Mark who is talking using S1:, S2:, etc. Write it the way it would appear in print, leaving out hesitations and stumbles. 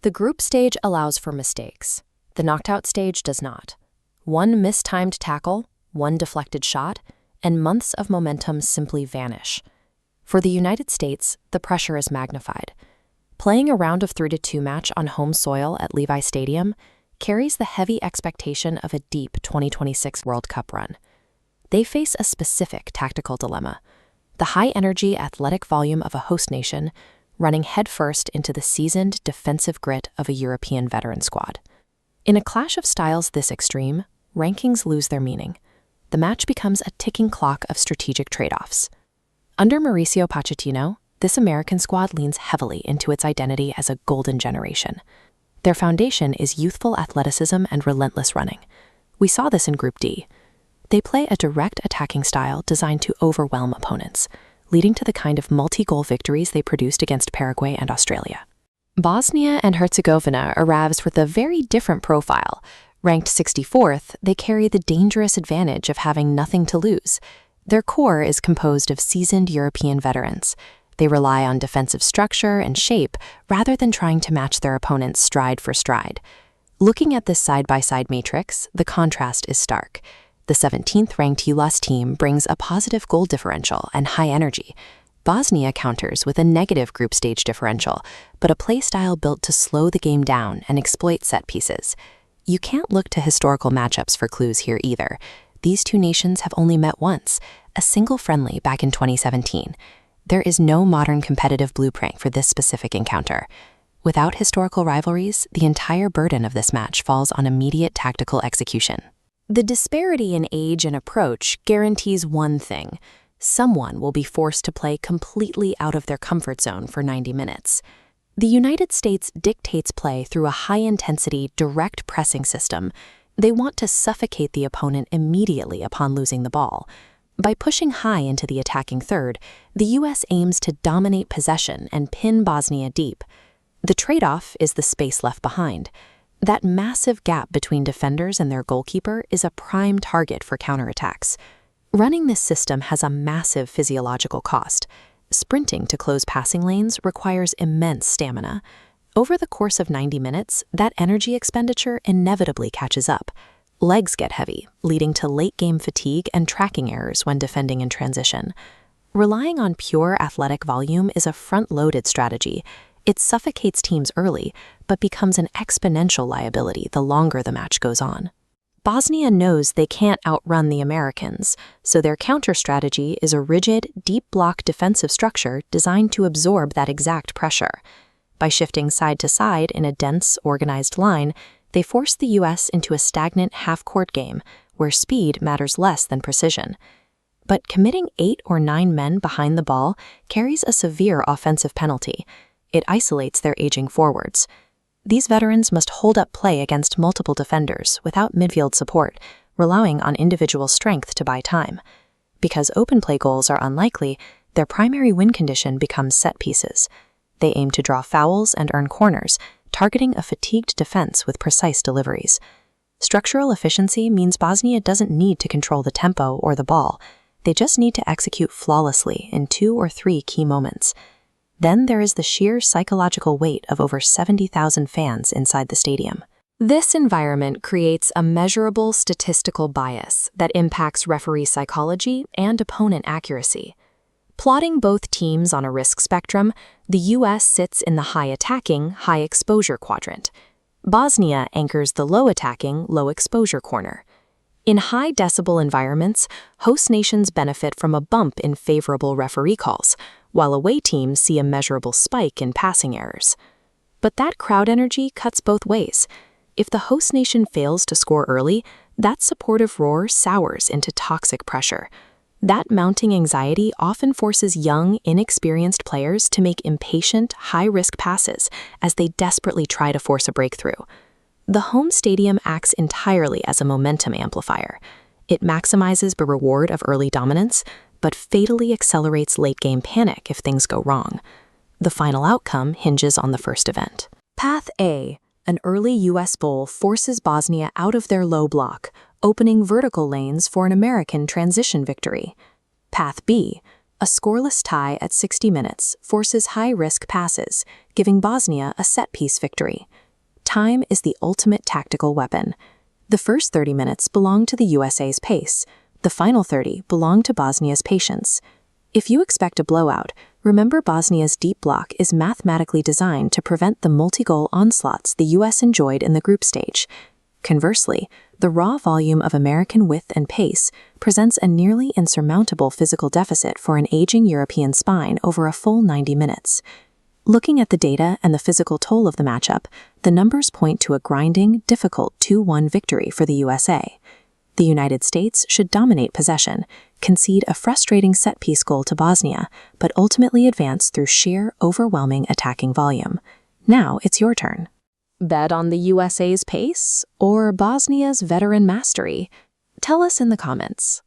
S1: The group stage allows for mistakes. The knockout stage does not. One mistimed tackle, one deflected shot, and months of momentum simply vanish. For the United States, the pressure is magnified. Playing a round of 3-2 match on home soil at Levi Stadium carries the heavy expectation of a deep 2026 World Cup run. They face a specific tactical dilemma: the high-energy athletic volume of a host nation running headfirst into the seasoned defensive grit of a European veteran squad. In a clash of styles this extreme, rankings lose their meaning. The match becomes a ticking clock of strategic trade-offs. Under Mauricio Pochettino, this American squad leans heavily into its identity as a golden generation. Their foundation is youthful athleticism and relentless running. We saw this in Group D. They play a direct attacking style designed to overwhelm opponents, leading to the kind of multi-goal victories they produced against Paraguay and Australia. Bosnia and Herzegovina arrives with a very different profile. Ranked 64th, they carry the dangerous advantage of having nothing to lose. Their core is composed of seasoned European veterans. They rely on defensive structure and shape rather than trying to match their opponents stride for stride. Looking at this side-by-side matrix, the contrast is stark. The 17th ranked ULAS team brings a positive goal differential and high energy. Bosnia counters with a negative group stage differential, but a play style built to slow the game down and exploit set pieces. You can't look to historical matchups for clues here either. These two nations have only met once, a single friendly back in 2017. There is no modern competitive blueprint for this specific encounter. Without historical rivalries, the entire burden of this match falls on immediate tactical execution. The disparity in age and approach guarantees one thing: someone will be forced to play completely out of their comfort zone for 90 minutes. The United States dictates play through a high-intensity, direct pressing system. They want to suffocate the opponent immediately upon losing the ball. By pushing high into the attacking third, the U.S. aims to dominate possession and pin Bosnia deep. The trade-off is the space left behind. That massive gap between defenders and their goalkeeper is a prime target for counterattacks. Running this system has a massive physiological cost. Sprinting to close passing lanes requires immense stamina. Over the course of 90 minutes, that energy expenditure inevitably catches up. Legs get heavy, leading to late-game fatigue and tracking errors when defending in transition. Relying on pure athletic volume is a front-loaded strategy. It suffocates teams early, but becomes an exponential liability the longer the match goes on. Bosnia knows they can't outrun the Americans, so their counter strategy is a rigid, deep block defensive structure designed to absorb that exact pressure. By shifting side to side in a dense, organized line, they force the U.S. into a stagnant half-court game where speed matters less than precision. But committing 8 or 9 men behind the ball carries a severe offensive penalty. It isolates their aging forwards. These veterans must hold up play against multiple defenders without midfield support, relying on individual strength to buy time. Because open play goals are unlikely, their primary win condition becomes set pieces. They aim to draw fouls and earn corners, targeting a fatigued defense with precise deliveries. Structural efficiency means Bosnia doesn't need to control the tempo or the ball. They just need to execute flawlessly in 2 or 3 key moments. Then there is the sheer psychological weight of over 70,000 fans inside the stadium. This environment creates a measurable statistical bias that impacts referee psychology and opponent accuracy. Plotting both teams on a risk spectrum, the U.S. sits in the high-attacking, high-exposure quadrant. Bosnia anchors the low-attacking, low-exposure corner. In high-decibel environments, host nations benefit from a bump in favorable referee calls, while away teams see a measurable spike in passing errors. But that crowd energy cuts both ways. If the host nation fails to score early, that supportive roar sours into toxic pressure. That mounting anxiety often forces young, inexperienced players to make impatient, high-risk passes as they desperately try to force a breakthrough. The home stadium acts entirely as a momentum amplifier. It maximizes the reward of early dominance, but fatally accelerates late-game panic if things go wrong. The final outcome hinges on the first event. Path A, an early U.S. goal forces Bosnia out of their low block, opening vertical lanes for an American transition victory. Path B, a scoreless tie at 60 minutes, forces high-risk passes, giving Bosnia a set-piece victory. time is the ultimate tactical weapon. The first 30 minutes belong to the USA's pace. The final 30 belong to Bosnia's patience. If you expect a blowout, remember Bosnia's deep block is mathematically designed to prevent the multi-goal onslaughts the US enjoyed in the group stage. Conversely, the raw volume of American width and pace presents a nearly insurmountable physical deficit for an aging European spine over a full 90 minutes. Looking at the data and the physical toll of the matchup, the numbers point to a grinding, difficult 2-1 victory for the USA. The United States should dominate possession, concede a frustrating set-piece goal to Bosnia, but ultimately advance through sheer, overwhelming attacking volume. Now it's your turn. Bet on the USA's pace or Bosnia's veteran mastery? Tell us in the comments.